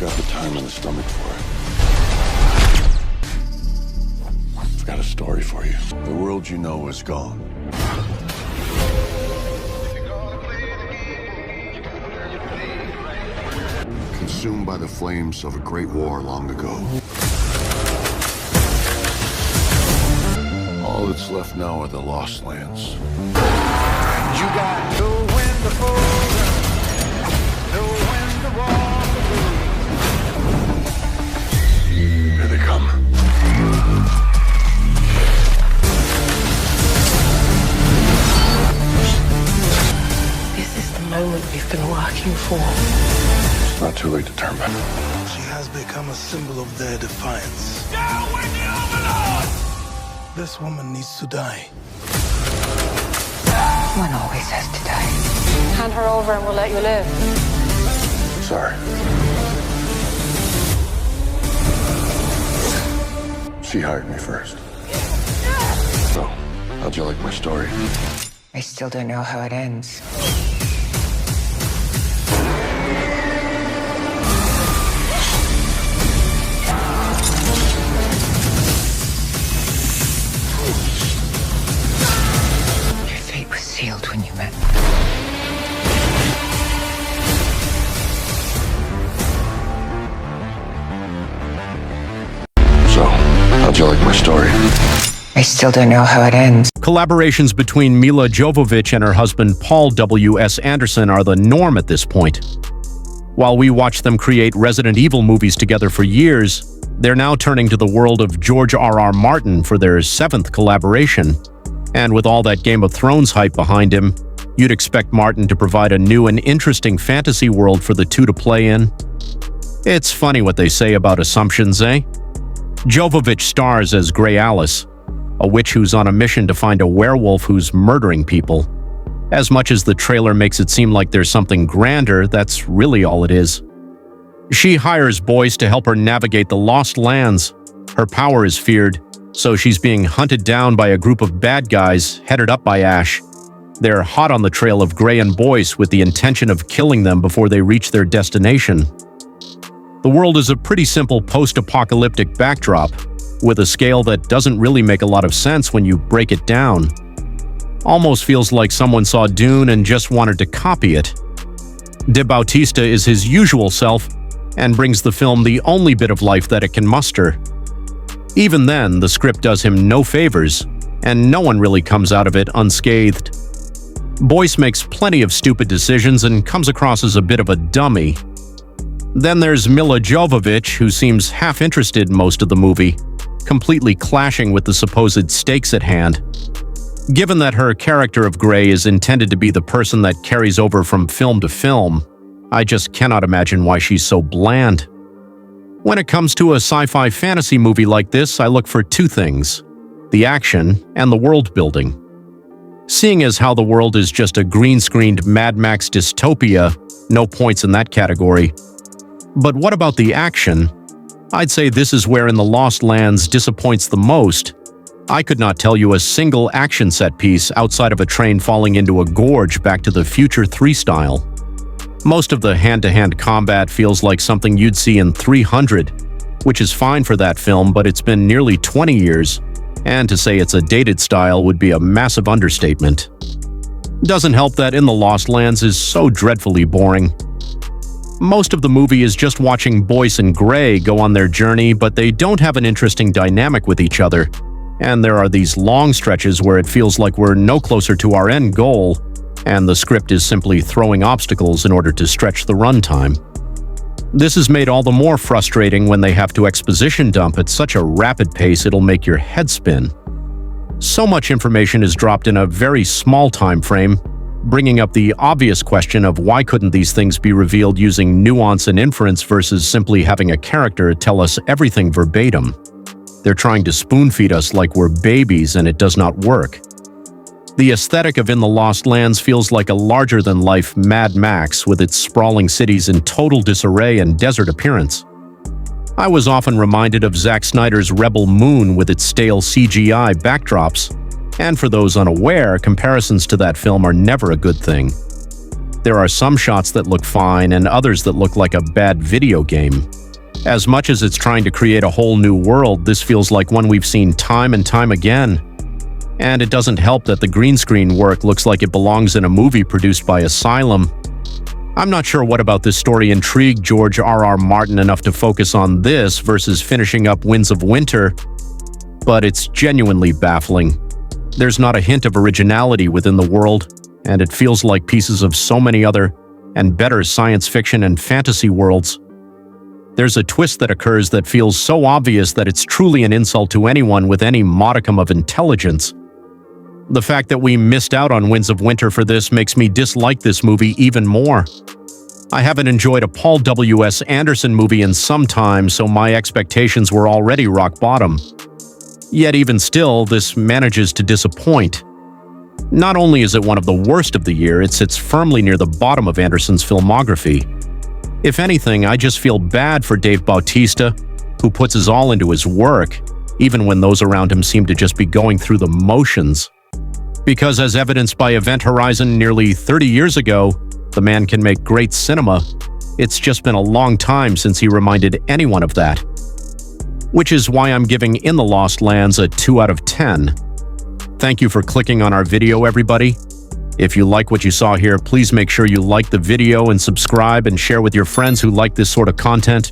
got the time and the stomach for it. I've got a story for you. The world you know is gone. Consumed by the flames of a great war long ago. All that's left now are the Lost Lands. You got no when to fold, no when to walk away. Here they come. This is the moment we've been working for. It's not too late to turn back. She has become a symbol of their defiance. Down with the Overlord! This woman needs to die. One always has to die. Hand her over and we'll let you live. Sorry. She hired me first. So, how'd you like my story? I still don't know how it ends. Your fate was sealed when you met. So, how'd you like my story? I still don't know how it ends. Collaborations between Mila Jovovich and her husband Paul W.S. Anderson are the norm at this point. While we watched them create Resident Evil movies together for years, they're now turning to the world of George R.R. Martin for their 7th collaboration. And with all that Game of Thrones hype behind him, you'd expect Martin to provide a new and interesting fantasy world for the two to play in. It's funny what they say about assumptions, eh? Jovovich stars as Grey Alice, a witch who's on a mission to find a werewolf who's murdering people. As much as the trailer makes it seem like there's something grander, that's really all it is. She hires boys to help her navigate the Lost Lands. Her power is feared, so she's being hunted down by a group of bad guys headed up by Ash. They're hot on the trail of Grey and Boyce with the intention of killing them before they reach their destination. The world is a pretty simple post-apocalyptic backdrop, with a scale that doesn't really make a lot of sense when you break it down. Almost feels like someone saw Dune and just wanted to copy it. De Bautista is his usual self and brings the film the only bit of life that it can muster. Even then, the script does him no favors, and no one really comes out of it unscathed. Boyce makes plenty of stupid decisions and comes across as a bit of a dummy. Then there's Mila Jovovich, who seems half-interested most of the movie, completely clashing with the supposed stakes at hand. Given that her character of Grey is intended to be the person that carries over from film to film, I just cannot imagine why she's so bland. When it comes to a sci-fi fantasy movie like this, I look for two things: the action and the world building. Seeing as how the world is just a green-screened Mad Max dystopia, no points in that category. But what about the action? I'd say this is where In the Lost Lands disappoints the most. I could not tell you a single action set piece outside of a train falling into a gorge Back to the Future 3 style. Most of the hand-to-hand combat feels like something you'd see in 300, which is fine for that film, but it's been nearly 20 years, and to say it's a dated style would be a massive understatement. Doesn't help that In the Lost Lands is so dreadfully boring. Most of the movie is just watching Boyce and Grey go on their journey, but they don't have an interesting dynamic with each other. And there are these long stretches where it feels like we're no closer to our end goal, and the script is simply throwing obstacles in order to stretch the runtime. This is made all the more frustrating when they have to exposition dump at such a rapid pace it'll make your head spin. So much information is dropped in a very small time frame, bringing up the obvious question of why couldn't these things be revealed using nuance and inference versus simply having a character tell us everything verbatim. They're trying to spoon-feed us like we're babies, and it does not work. The aesthetic of In the Lost Lands feels like a larger-than-life Mad Max with its sprawling cities in total disarray and desert appearance. I was often reminded of Zack Snyder's Rebel Moon with its stale CGI backdrops, and for those unaware, comparisons to that film are never a good thing. There are some shots that look fine and others that look like a bad video game. As much as it's trying to create a whole new world, this feels like one we've seen time and time again. And it doesn't help that the green screen work looks like it belongs in a movie produced by Asylum. I'm not sure what about this story intrigued George R.R. Martin enough to focus on this versus finishing up Winds of Winter, but it's genuinely baffling. There's not a hint of originality within the world, and it feels like pieces of so many other and better science fiction and fantasy worlds. There's a twist that occurs that feels so obvious that it's truly an insult to anyone with any modicum of intelligence. The fact that we missed out on Winds of Winter for this makes me dislike this movie even more. I haven't enjoyed a Paul W.S. Anderson movie in some time, so my expectations were already rock bottom. Yet even still, this manages to disappoint. Not only is it one of the worst of the year, it sits firmly near the bottom of Anderson's filmography. If anything, I just feel bad for Dave Bautista, who puts his all into his work, even when those around him seem to just be going through the motions. Because as evidenced by Event Horizon nearly 30 years ago, the man can make great cinema. It's just been a long time since he reminded anyone of that. Which is why I'm giving In the Lost Lands a 2 out of 10. Thank you for clicking on our video, everybody. If you like what you saw here, please make sure you like the video and subscribe and share with your friends who like this sort of content.